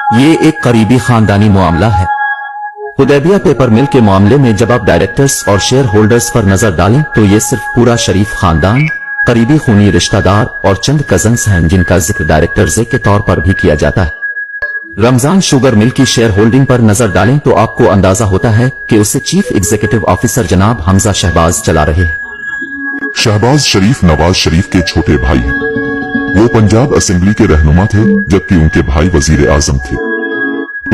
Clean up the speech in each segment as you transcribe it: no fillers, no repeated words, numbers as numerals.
ये एक करीबी खानदानी मामला है। हुदैबिया पेपर मिल के मामले में जब आप डायरेक्टर्स और शेयर होल्डर्स पर नजर डालें तो ये सिर्फ पूरा शरीफ खानदान, करीबी खूनी रिश्तेदार और चंद कजन्स हैं जिनका जिक्र डायरेक्टर्स के तौर पर भी किया जाता है। रमजान शुगर मिल की शेयर होल्डिंग पर नजर डालें तो आपको अंदाजा होता है कि उसे चीफ एग्जीक्यूटिव ऑफिसर जनाब हमजा शहबाज चला रहे हैं। शहबाज शरीफ नवाज शरीफ के छोटे भाई हैं। वो पंजाब असेंबली के रहनुमा थे जबकि उनके भाई वजीर आजम थे।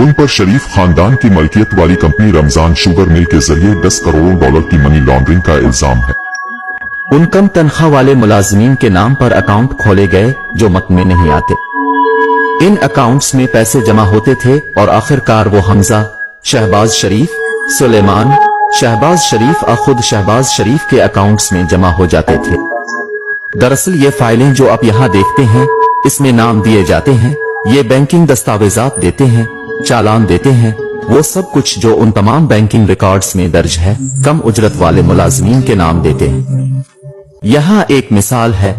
उन पर शरीफ खानदान की मलकियत वाली कंपनी रमजान शुगर मिल के जरिए 10 करोड़ डॉलर की मनी लॉन्ड्रिंग का इल्जाम है। उन कम तनख्वाह वाले मुलाजिमीन के नाम पर अकाउंट खोले गए जो मत में नहीं आते। इन अकाउंट्स में पैसे जमा होते थे और आखिरकार वो हमजा, शहबाज शरीफ, सुलेमान, शहबाज शरीफ और खुद शहबाज शरीफ के अकाउंट्स में जमा हो जाते थे। दरअसल ये फाइलें जो आप यहाँ देखते हैं, इसमें नाम दिए जाते हैं, ये बैंकिंग दस्तावेजात देते हैं, चालान देते हैं, वो सब कुछ जो उन तमाम बैंकिंग रिकॉर्ड्स में दर्ज है, कम उजरत वाले मुलाजिमीन के नाम देते हैं। यहाँ एक मिसाल है,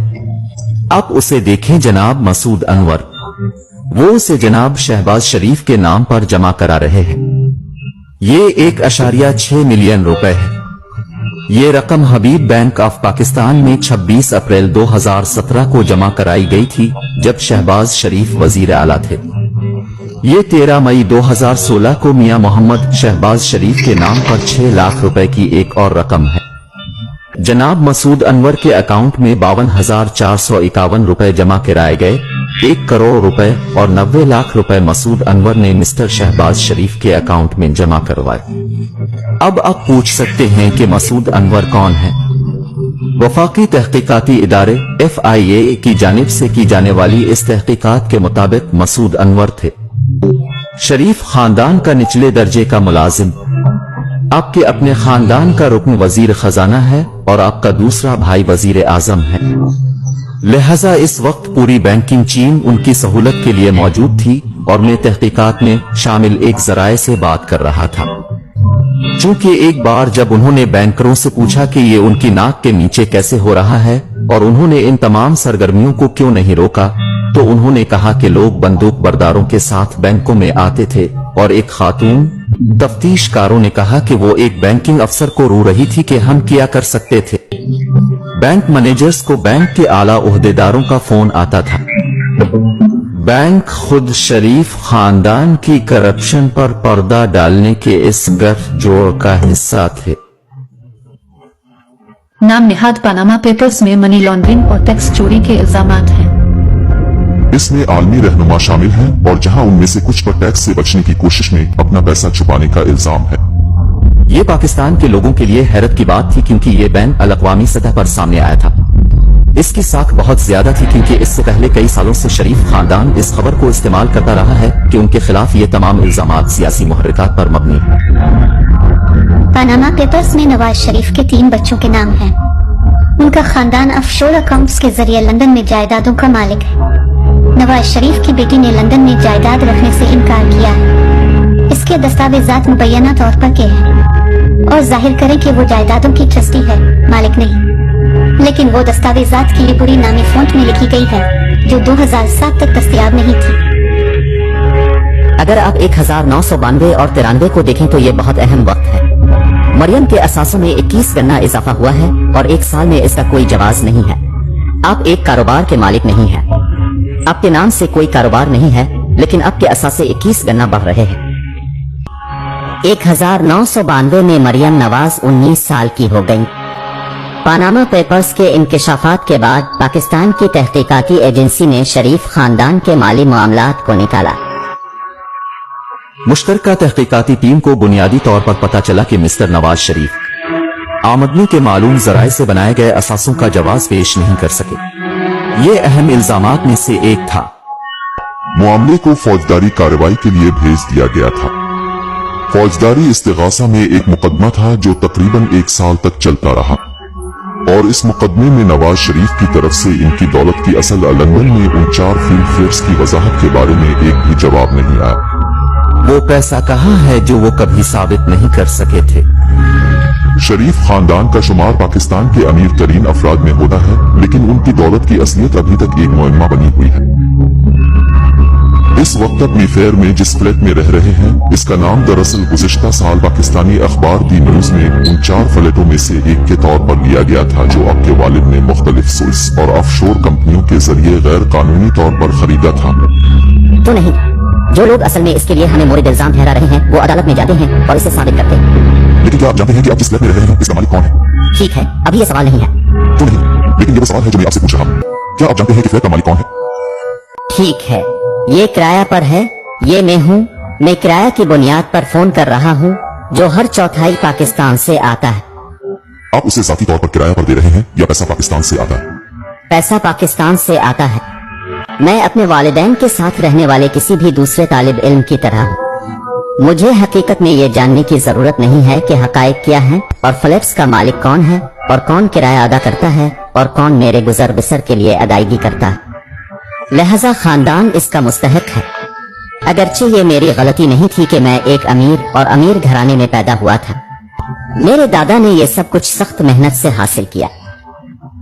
आप उसे देखें। जनाब मसूद अनवर, वो उसे जनाब शहबाज शरीफ के नाम पर जमा करा रहे हैं। ये 1.6 मिलियन रुपए है। ये रकम हबीब बैंक ऑफ पाकिस्तान में 26 अप्रैल 2017 को जमा कराई गई थी जब शहबाज शरीफ वजीर आला थे। ये 13 मई 2016 को मियां मोहम्मद शहबाज शरीफ के नाम पर 6 लाख रुपए की एक और रकम है। जनाब मसूद अनवर के अकाउंट में 52,451 रुपए जमा कराए गए। 1 करोड़ रुपए और 90 लाख रुपए मसूद अनवर ने मिस्टर शहबाज शरीफ के अकाउंट में जमा करवाए। अब आप पूछ सकते हैं कि मसूद अनवर कौन है? वफाकी तहकीकाती इदारे FIA की जानिब से की जाने वाली इस तहकीकात के मुताबिक मसूद अनवर थे शरीफ खानदान का निचले दर्जे का मुलाजिम। आपके अपने खानदान का रुकन वजीर खजाना है और आपका दूसरा भाई वजीर आजम है। लिहाजा इस वक्त पूरी बैंकिंग चीन उनकी सहूलत के लिए मौजूद थी और मैं तहकीकात में शामिल एक जराये से बात कर रहा था। चूंकि एक बार जब उन्होंने बैंकरों से पूछा कि ये उनकी नाक के नीचे कैसे हो रहा है और उन्होंने इन तमाम सरगर्मियों को क्यों नहीं रोका, तो उन्होंने कहा कि लोग बंदूक बरदारों के साथ बैंकों में आते थे और एक खातून तफ्तीशकारों ने कहा कि वो एक बैंकिंग अफसर को रो रही थी कि हम क्या कर सकते थे। बैंक मैनेजर्स को बैंक के आला ओहदेदारों का फोन आता था। बैंक खुद शरीफ खानदान की करप्शन पर पर्दा डालने के इस गठजोड़ का हिस्सा थे। नाम निहाद पनामा पेपर्स में मनी लॉन्ड्रिंग और टैक्स चोरी के इल्जामात हैं। इसमें आलमी रहनुमा शामिल हैं और जहां उनमें से कुछ पर टैक्स से बचने की कोशिश में अपना पैसा छुपाने का इल्जाम है। ये पाकिस्तान के लोगों के लिए हैरत की बात थी क्योंकि ये बैन अल-अक़वामी सतह पर सामने आया था। इसकी साख बहुत ज्यादा थी क्योंकि इससे पहले कई सालों से शरीफ खानदान इस खबर को इस्तेमाल करता रहा है कि उनके खिलाफ ये तमाम इल्जामात सियासी मुहर्रिकात पर मबनी है। पनामा पेपर्स में नवाज शरीफ के 3 बच्चों के नाम हैं। उनका खानदान ऑफशोर अकाउंट्स के जरिए लंदन में जायदादों का मालिक है। नवाज शरीफ की बेटी ने लंदन में जायदाद रखने से इनकार किया है। इसके दस्तावेजात मुबैना तौर पर के हैं और जाहिर करें कि वो जायदादों की ट्रस्टी है, मालिक नहीं। लेकिन वो दस्तावेजात की पूरी नामी फॉन्ट में लिखी गई है जो 2007 तक दस्तयाब नहीं थी। अगर आप 1992 और 93 को देखें तो ये बहुत अहम वक्त है। मरियम के असासों में 21 गना इजाफा हुआ है और 1 साल में इसका कोई जवाज नहीं है। आप एक कारोबार के मालिक नहीं हैं। आपके नाम से कोई कारोबार नहीं है लेकिन आपके असासे 21 गना बढ़ रहे हैं। 1992 में मरियम नवाज 19 साल की हो गई। पनामा पेपर्स के इंकशाफात के बाद पाकिस्तान की तहकीकाती एजेंसी ने शरीफ खानदान के माली मामलात को निकाला। मुश्तरका तहकीकाती टीम को बुनियादी तौर पर पता चला कि मिस्टर नवाज शरीफ आमदनी के मालूम जराए से बनाए गए असासों का जवाब पेश नहीं कर सके। ये अहम इल्जामात में से एक था। मामले को फौजदारी कार्रवाई के लिए भेज दिया गया था। फौजदारी इस्तिगासा में एक मुकदमा था जो तकरीबन 1 साल तक चलता रहा और इस मुकदमे में नवाज शरीफ की तरफ से इनकी दौलत की असल लंदन में उन 4 फील्ड फेयर्स की वजाहत के बारे में एक भी जवाब नहीं आया। वो पैसा कहाँ है जो वो कभी साबित नहीं कर सके थे। शरीफ खानदान का शुमार पाकिस्तान के अमीर तरीन अफराद में होता है लेकिन उनकी दौलत की असलियत अभी तक एक मुअम्मा बनी हुई है। इस वक्त अपनी फेयर में जिस फ्लैट में रह रहे हैं, इसका नाम दरअसल गुज़िश्ता साल पाकिस्तानी अखबार दी न्यूज में उन 4 फ्लैटों में से एक के तौर पर लिया गया था जो आपके वालिद ने मुख्तलिफ सोर्स और ऑफशोर कंपनियों के जरिए गैर कानूनी तौर पर खरीदा था। तो नहीं, जो लोग असल में इसके लिए हमें मोरिद इल्जाम ठहरा रहे हैं वो अदालत में जाते हैं और इसे साबित करते हैं। लेकिन क्या आप जानते हैं कि आप जिस फ्लैट में रह रहे हैं इसका मालिक कौन है? ठीक है, अभी ये सवाल नहीं है। तो नहीं, लेकिन ये वो सवाल है जो मैं आपसे पूछ रहा हूँ। क्या आप जानते हैं कि फ्लैट का मालिक कौन है? ठीक है, ये किराया पर है, ये मैं हूँ। मैं किराया की बुनियाद पर फोन कर रहा हूँ जो हर चौथाई पाकिस्तान से आता है। आप उसे जाती तौर पर किराया पर दे रहे हैं या पैसा पाकिस्तान से आता है? पैसा पाकिस्तान से आता है। मैं अपने वालिदैन के साथ रहने वाले किसी भी दूसरे तालिब इल्म की तरह हूँ। मुझे हकीकत में ये जानने की जरूरत नहीं है कि हकायक क्या है और फ्लैट्स का मालिक कौन है और कौन किराया अदा करता है और कौन मेरे गुजर बसर के लिए अदायगी करता है। लिहाजा खानदान इसका मुस्तहक है। अगरचे ये मेरी गलती नहीं थी कि मैं एक अमीर और अमीर घराने में पैदा हुआ था। मेरे दादा ने ये सब कुछ सख्त मेहनत से हासिल किया।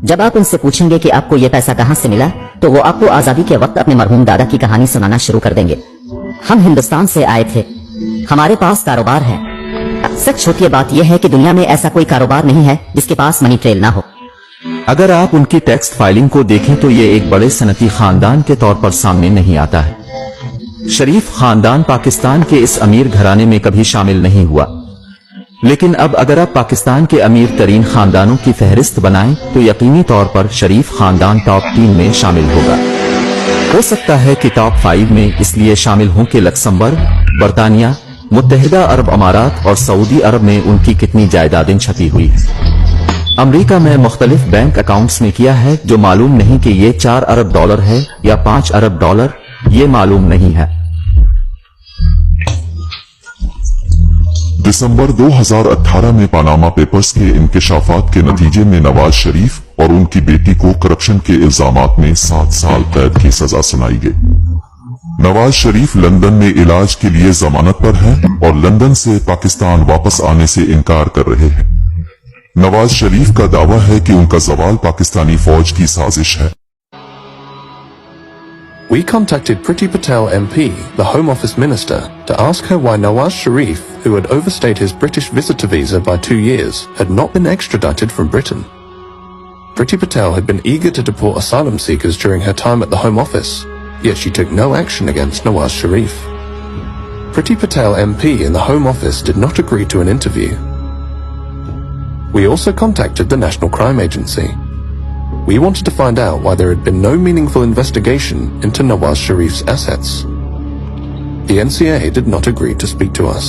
जब आप उनसे पूछेंगे कि आपको ये पैसा कहाँ से मिला तो वो आपको आजादी के वक्त अपने मरहूम दादा की कहानी सुनाना शुरू कर देंगे। हम हिंदुस्तान से आए थे, हमारे पास कारोबार है। सच छोटी बात यह है कि दुनिया में ऐसा कोई कारोबार नहीं है जिसके पास मनी ट्रेल ना हो। अगर आप उनकी टैक्स फाइलिंग को देखें तो ये एक बड़े सनती खानदान के तौर पर सामने नहीं आता है। शरीफ खानदान पाकिस्तान के इस अमीर घराने में कभी शामिल नहीं हुआ, लेकिन अब अगर आप पाकिस्तान के अमीर तरीन खानदानों की फहरिस्त बनाएं तो यकीनी तौर पर शरीफ खानदान टॉप 3 में शामिल होगा। हो सकता है कि टॉप 5 में इसलिए शामिल हों कि लक्समबर्ग, बरतानिया, मुत्तहिदा अरब अमारात और सऊदी अरब में उनकी कितनी जायदादें छपी हुई है। अमेरिका में मुख्तलिफ बैंक अकाउंट्स में किया है जो मालूम नहीं कि ये 4 अरब डॉलर है या 5 अरब डॉलर, ये मालूम नहीं है। दिसंबर 2018 में पानामा पेपर्स के इंकशाफात के नतीजे में नवाज शरीफ और उनकी बेटी को करप्शन के इल्जामात में 7 साल कैद की सजा सुनाई गई। नवाज शरीफ लंदन में इलाज के लिए जमानत पर हैं और लंदन से पाकिस्तान वापस आने से इनकार कर रहे हैं। नवाज शरीफ का दावा है कि उनका जवाल पाकिस्तानी फौज की साजिश है। We contacted Priti Patel MP, the Home Office Minister, to ask her why Nawaz Sharif, who had overstayed his British visitor visa by 2 years, had not been extradited from Britain. Priti Patel had been eager to deport asylum seekers during her time at the Home Office, yet she took no action against Nawaz Sharif. Priti Patel MP in the Home Office did not agree to an interview. We also contacted the National Crime Agency. We wanted to find out why there had been no meaningful investigation into Nawaz Sharif's assets. The NCA did not agree to speak to us.